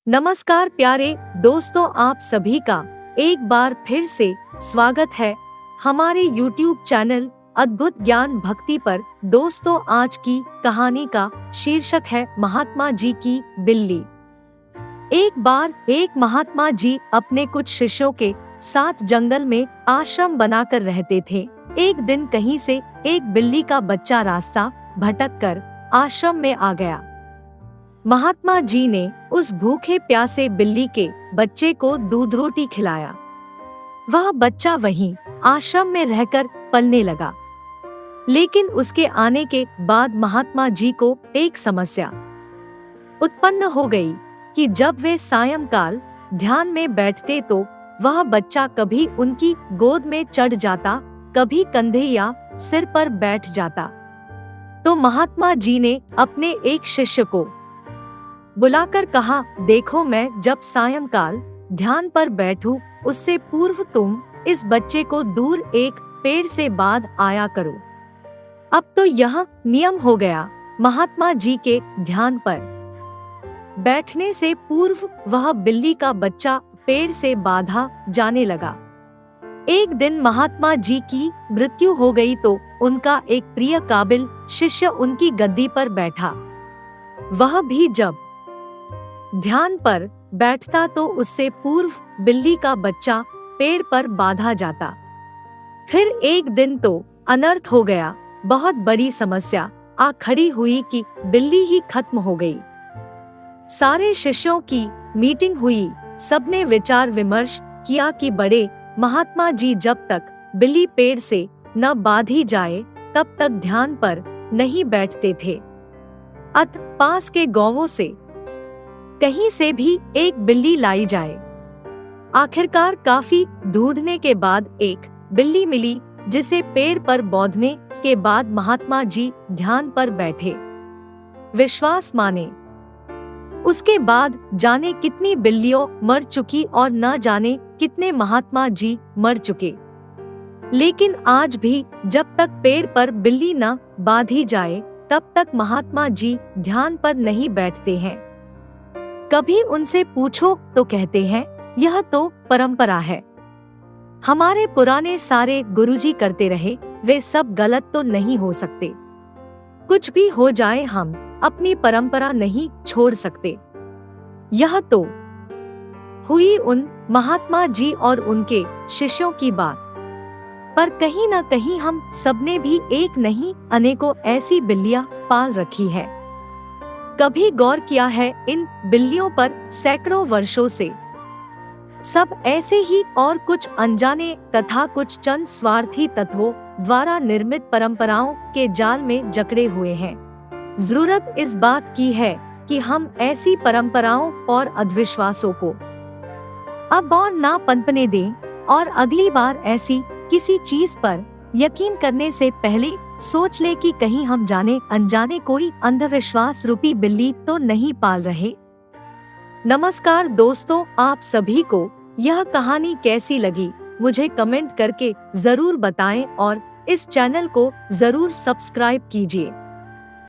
नमस्कार प्यारे दोस्तों, आप सभी का एक बार फिर से स्वागत है हमारे YouTube चैनल अद्भुत ज्ञान भक्ति पर। दोस्तों, आज की कहानी का शीर्षक है महात्मा जी की बिल्ली। एक बार एक महात्मा जी अपने कुछ शिष्यों के साथ जंगल में आश्रम बनाकर रहते थे। एक दिन कहीं से एक बिल्ली का बच्चा रास्ता भटक कर आश्रम में आ गया। महात्मा जी ने उस भूखे प्यासे बिल्ली के बच्चे को दूध रोटी खिलाया। वह बच्चा वहीं आश्रम में रहकर पलने लगा। लेकिन उसके आने के बाद महात्मा जी को एक समस्या उत्पन्न हो गई कि जब वे सायंकाल ध्यान में बैठते तो वह बच्चा कभी उनकी गोद में चढ़ जाता, कभी कंधे या सिर पर बैठ जाता। तो महात्मा जी ने अपने एक शिष्य को बुलाकर कहा, देखो, मैं जब सायंकाल ध्यान पर बैठूं, उससे पूर्व तुम इस बच्चे को दूर एक पेड़ से बांध आया करो। अब तो यह नियम हो गया। महात्मा जी के ध्यान पर बैठने से पूर्व वह बिल्ली का बच्चा पेड़ से बांधा जाने लगा। एक दिन महात्मा जी की मृत्यु हो गई तो उनका एक प्रिय काबिल शिष्य उनकी गद्दी पर बैठा। वह भी जब ध्यान पर बैठता तो उससे पूर्व बिल्ली का बच्चा पेड़ पर बांधा जाता। फिर एक दिन तो अनर्थ हो गया। बहुत बड़ी समस्या आ खड़ी हुई कि बिल्ली ही खत्म हो गई। सारे शिष्यों की मीटिंग हुई। सबने विचार विमर्श किया कि बड़े महात्मा जी जब तक बिल्ली पेड़ से न बांधी जाए तब तक ध्यान पर नहीं बैठते थे। अत पास के गांवों से कहीं से भी एक बिल्ली लाई जाए। आखिरकार काफी ढूंढने के बाद एक बिल्ली मिली, जिसे पेड़ पर बांधने के बाद महात्मा जी ध्यान पर बैठे। विश्वास माने, उसके बाद जाने कितनी बिल्लियों मर चुकी और न जाने कितने महात्मा जी मर चुके। लेकिन आज भी जब तक पेड़ पर बिल्ली न बांधी जाए तब तक महात्मा जी ध्यान पर नहीं बैठते हैं। कभी उनसे पूछो तो कहते हैं, यह तो परंपरा है। हमारे पुराने सारे गुरुजी करते रहे, वे सब गलत तो नहीं हो सकते। कुछ भी हो जाए, हम अपनी परंपरा नहीं छोड़ सकते। यह तो हुई उन महात्मा जी और उनके शिष्यों की बात। पर कहीं न कहीं हम सबने भी एक नहीं अनेकों ऐसी बिल्लियां पाल रखी है। कभी गौर किया है इन बिल्लियों पर सैकड़ों वर्षों से सब ऐसे ही और कुछ अनजाने तथा कुछ चंद स्वार्थी तत्वों द्वारा निर्मित परंपराओं के जाल में जकड़े हुए हैं। जरूरत इस बात की है कि हम ऐसी परंपराओं और अंधविश्वासों को अब और ना पनपने दें और अगली बार ऐसी किसी चीज पर यकीन करने से पहले सोच ले कि कहीं हम जाने अनजाने कोई अंधविश्वास रूपी बिल्ली तो नहीं पाल रहे। नमस्कार दोस्तों, आप सभी को यह कहानी कैसी लगी मुझे कमेंट करके जरूर बताएं और इस चैनल को जरूर सब्सक्राइब कीजिए।